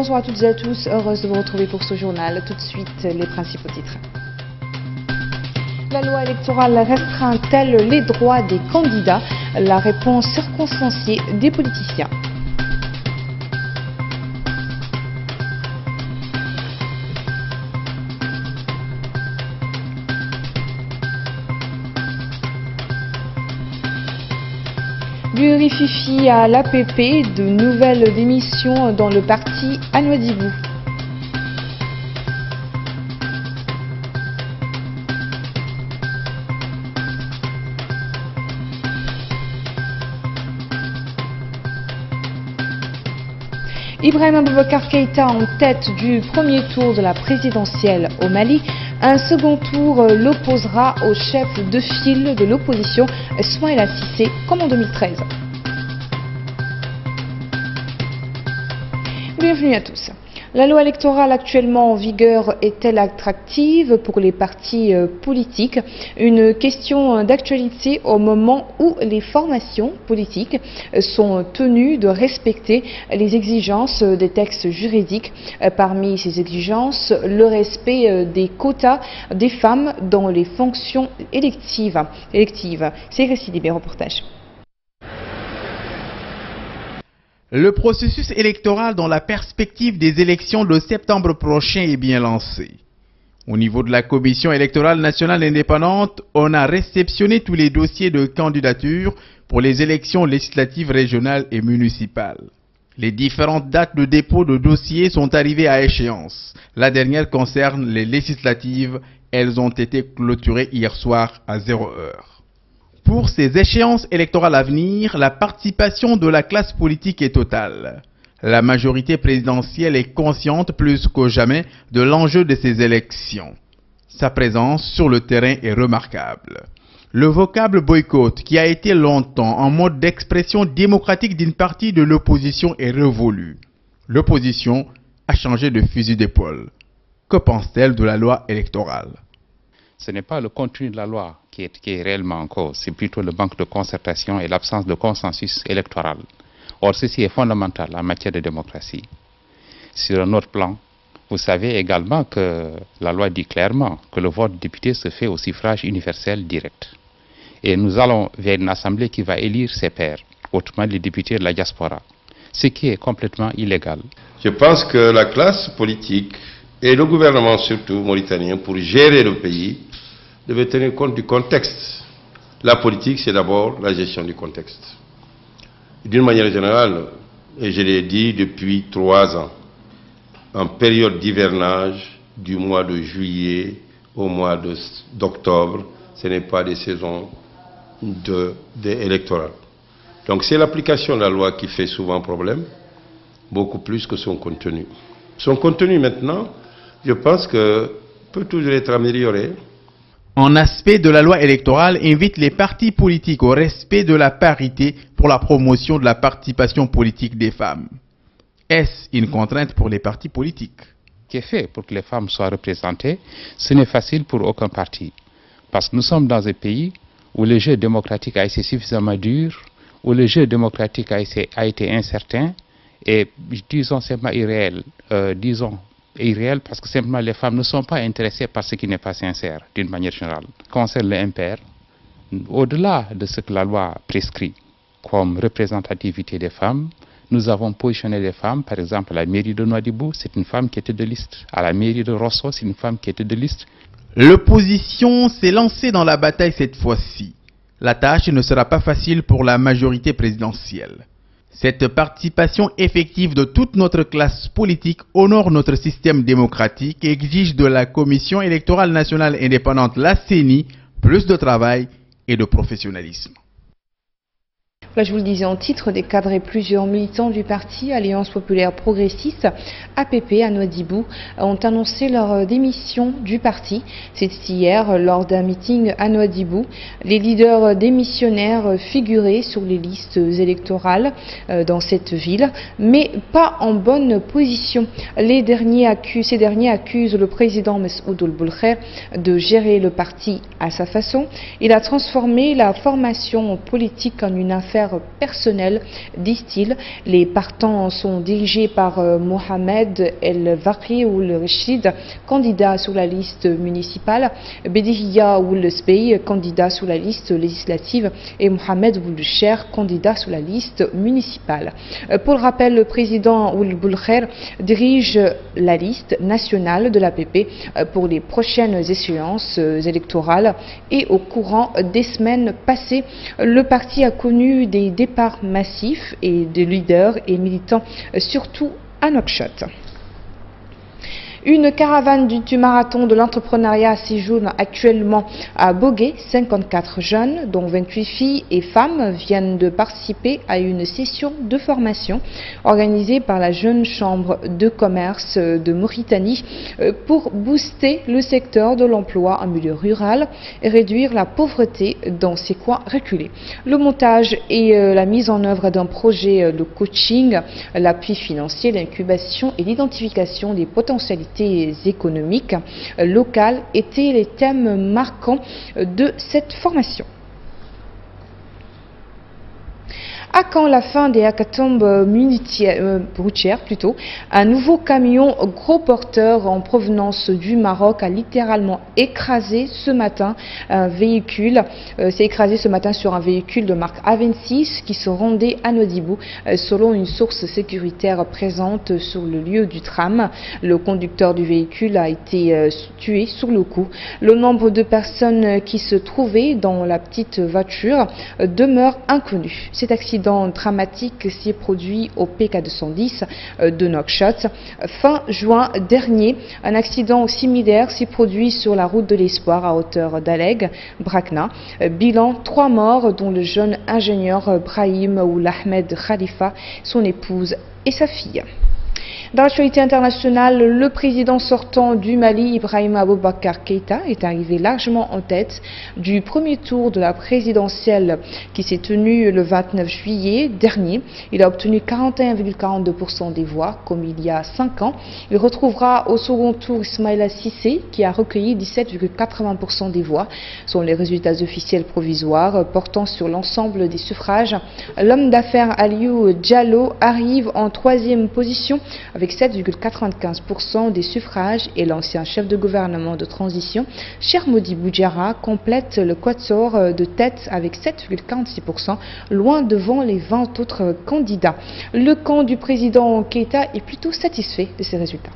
bonsoir à toutes et à tous, heureuse de vous retrouver pour ce journal. Tout de suite, les principaux titres. La loi électorale restreint-elle les droits des candidats? La réponse circonstanciée des politiciens. Du rififi à l'APP, de nouvelles démissions dans le parti à Nouadhibou. Ibrahim Aboubacar Keïta en tête du premier tour de la présidentielle au Mali. Un second tour l'opposera au chef de file de l'opposition, Soumaïla Cissé, comme en 2013. Bienvenue à tous. La loi électorale actuellement en vigueur est-elle attractive pour les partis politiques? Une question d'actualité au moment où les formations politiques sont tenues de respecter les exigences des textes juridiques. Parmi ces exigences, le respect des quotas des femmes dans les fonctions électives. C'est Récit Libé, reportage. Le processus électoral dans la perspective des élections de septembre prochain est bien lancé. Au niveau de la Commission électorale nationale indépendante, on a réceptionné tous les dossiers de candidature pour les élections législatives régionales et municipales. Les différentes dates de dépôt de dossiers sont arrivées à échéance. La dernière concerne les législatives. Elles ont été clôturées hier soir à 0 heure. Pour ces échéances électorales à venir, la participation de la classe politique est totale. La majorité présidentielle est consciente plus que jamais de l'enjeu de ces élections. Sa présence sur le terrain est remarquable. Le vocable boycott, qui a été longtemps en mode d'expression démocratique d'une partie de l'opposition, est révolu. L'opposition a changé de fusil d'épaule. Que pense-t-elle de la loi électorale? Ce n'est pas le contenu de la loi qui est réellement en cause, c'est plutôt le manque de concertation et l'absence de consensus électoral. Or, ceci est fondamental en matière de démocratie. Sur un autre plan, vous savez également que la loi dit clairement que le vote député se fait au suffrage universel direct. Et nous allons vers une assemblée qui va élire ses pairs, autrement les députés de la diaspora, ce qui est complètement illégal. Je pense que la classe politique et le gouvernement surtout mauritanien, pour gérer le pays, devait tenir compte du contexte. La politique, c'est d'abord la gestion du contexte. D'une manière générale, et je l'ai dit depuis 3 ans, en période d'hivernage, du mois de juillet au mois d'octobre, ce n'est pas des saisons électorales. Donc c'est l'application de la loi qui fait souvent problème, beaucoup plus que son contenu. Son contenu maintenant, je pense que peut toujours être amélioré. Un aspect de la loi électorale invite les partis politiques au respect de la parité pour la promotion de la participation politique des femmes. Est-ce une contrainte pour les partis politiques? Ce qui est fait pour que les femmes soient représentées, ce n'est facile pour aucun parti. Parce que nous sommes dans un pays où le jeu démocratique a été suffisamment dur, où le jeu démocratique a été incertain et, disons, simplement irréel. Irréel parce que simplement les femmes ne sont pas intéressées par ce qui n'est pas sincère d'une manière générale. Concernant le impair, au-delà de ce que la loi prescrit comme représentativité des femmes, nous avons positionné les femmes, par exemple à la mairie de Nouadhibou, c'est une femme qui était de liste. À la mairie de Rosso, c'est une femme qui était de liste. L'opposition s'est lancée dans la bataille cette fois-ci. La tâche ne sera pas facile pour la majorité présidentielle. Cette participation effective de toute notre classe politique honore notre système démocratique et exige de la Commission électorale nationale indépendante, la CENI, plus de travail et de professionnalisme. Là, je vous le disais en titre, des cadres et plusieurs militants du parti Alliance Populaire Progressiste, APP à Nouadhibou, ont annoncé leur démission du parti. C'était hier lors d'un meeting à Nouadhibou. Les leaders démissionnaires figuraient sur les listes électorales dans cette ville, mais pas en bonne position. Ces derniers accusent le président Mesoudoul Boulkher de gérer le parti à sa façon. Il a transformé la formation politique en une affaire affaires personnelles, disent-ils. Les partants sont dirigés par Mohamed El Vakri Ould Rachid, candidat sur la liste municipale, Bediya Ould Sbey, candidat sur la liste législative, et Mohamed Ould Cher, candidat sur la liste municipale. Pour le rappel, le président Ould Boulkher dirige la liste nationale de l'APP pour les prochaines échéances électorales, et au courant des semaines passées, le parti a connu des départs massifs et de leaders et militants, surtout à Nouakchott. Une caravane du marathon de l'entrepreneuriat séjourne actuellement à Bogué. 54 jeunes, dont 28 filles et femmes, viennent de participer à une session de formation organisée par la Jeune Chambre de commerce de Mauritanie pour booster le secteur de l'emploi en milieu rural et réduire la pauvreté dans ces coins reculés. Le montage et la mise en œuvre d'un projet de coaching, l'appui financier, l'incubation et l'identification des potentialités économiques locales étaient les thèmes marquants de cette formation. À quand la fin des hackathons routières, un nouveau camion gros porteur en provenance du Maroc a littéralement écrasé ce matin un véhicule. S'est écrasé ce matin sur un véhicule de marque A26 qui se rendait à Nouadhibou, selon une source sécuritaire présente sur le lieu du tram. Le conducteur du véhicule a été tué sur le coup. Le nombre de personnes qui se trouvaient dans la petite voiture demeure inconnu. Cet accident dramatique s'est produit au PK210 de Nouakchott. Fin juin dernier, un accident similaire s'est produit sur la route de l'Espoir à hauteur d'Aleg, Brakna. Bilan 3 morts, dont le jeune ingénieur Brahim Ould Ahmed Khalifa, son épouse et sa fille. Dans l'actualité internationale, le président sortant du Mali, Ibrahima Boubacar Keïta, est arrivé largement en tête du premier tour de la présidentielle qui s'est tenu le 29 juillet dernier. Il a obtenu 41,42% des voix, comme il y a 5 ans. Il retrouvera au second tour Ismaïla Cissé, qui a recueilli 17,80% des voix. Ce sont les résultats officiels provisoires portant sur l'ensemble des suffrages. L'homme d'affaires Aliou Diallo arrive en 3e position avec 7,95% des suffrages, et l'ancien chef de gouvernement de transition, Chermodi Boudjara, complète le quatuor de tête avec 7,46%, loin devant les 20 autres candidats. Le camp du président Keïta est plutôt satisfait de ces résultats.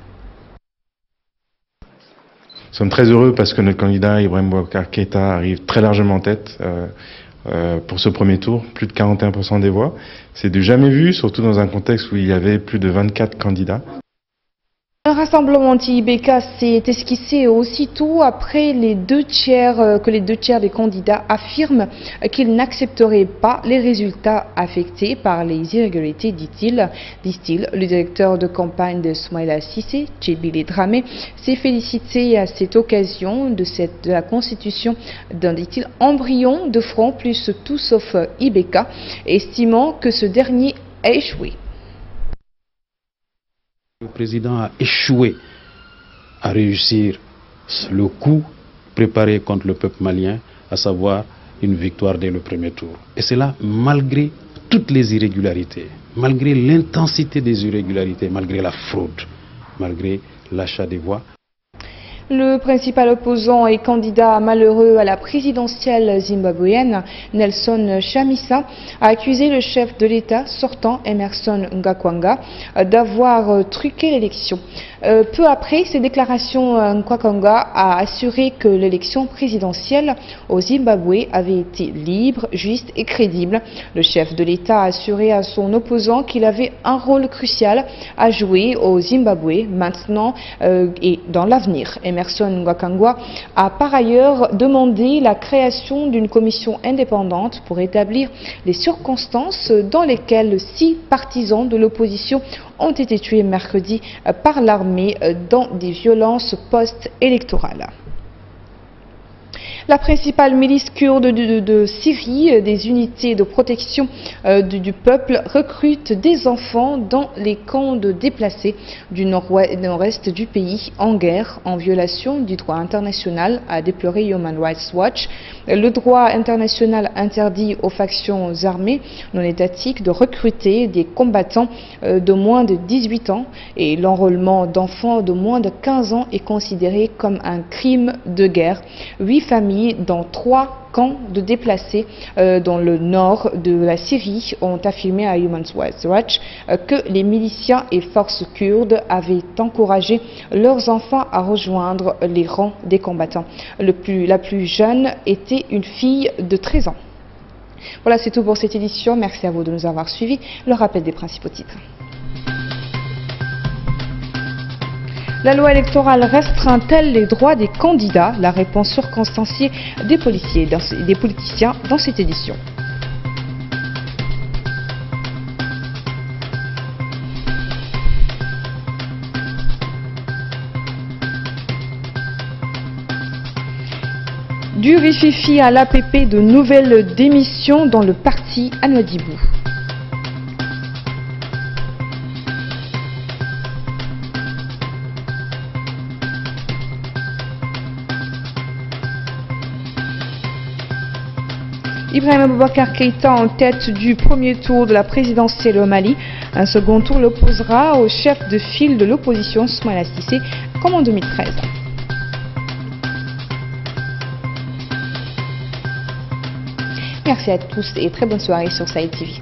Nous sommes très heureux parce que notre candidat Ibrahima Boubacar Keïta arrive très largement en tête pour ce premier tour, plus de 41% des voix. C'est du jamais vu, surtout dans un contexte où il y avait plus de 24 candidats. Un rassemblement anti-IBK s'est esquissé aussitôt après que les deux tiers des candidats affirment qu'ils n'accepteraient pas les résultats affectés par les irrégularités, disent-ils. Le directeur de campagne de Soumaïla Cissé, Djebili Dramé, s'est félicité à cette occasion de la constitution d'un, dit-il, embryon de front plus tout sauf IBK, estimant que ce dernier a échoué. Le président a échoué à réussir le coup préparé contre le peuple malien, à savoir une victoire dès le premier tour. Et cela malgré toutes les irrégularités, malgré l'intensité des irrégularités, malgré la fraude, malgré l'achat des voix. Le principal opposant et candidat malheureux à la présidentielle zimbabwéenne, Nelson Chamisa, a accusé le chef de l'État sortant, Emmerson Mnangagwa, d'avoir truqué l'élection. Peu après ces déclarations, Mnangagwa a assuré que l'élection présidentielle au Zimbabwe avait été libre, juste et crédible. Le chef de l'État a assuré à son opposant qu'il avait un rôle crucial à jouer au Zimbabwe maintenant et dans l'avenir. Emmerson Mnangagwa a par ailleurs demandé la création d'une commission indépendante pour établir les circonstances dans lesquelles 6 partisans de l'opposition ont été tués mercredi par l'armée dans des violences post-électorales. La principale milice kurde de Syrie, des unités de protection du peuple, recrute des enfants dans les camps de déplacés du nord-est du pays en guerre, en violation du droit international, a déploré Human Rights Watch. Le droit international interdit aux factions armées non étatiques de recruter des combattants de moins de 18 ans et l'enrôlement d'enfants de moins de 15 ans est considéré comme un crime de guerre. 8 familles dans 3 camps de déplacés dans le nord de la Syrie ont affirmé à Human Rights Watch que les miliciens et forces kurdes avaient encouragé leurs enfants à rejoindre les rangs des combattants. La plus jeune était une fille de 13 ans. Voilà, c'est tout pour cette édition. Merci à vous de nous avoir suivis. Le rappel des principaux titres. La loi électorale restreint-elle les droits des candidats? La réponse circonstanciée des politiciens dans cette édition. Du rififi à l'APP, de nouvelles démissions dans le parti à Nouadhibou. Ibrahima Boubacar Keïta en tête du premier tour de la présidentielle au Mali. Un second tour l'opposera au chef de file de l'opposition, Soumaïla Cissé, comme en 2013. Merci à tous et très bonne soirée sur Sahel TV.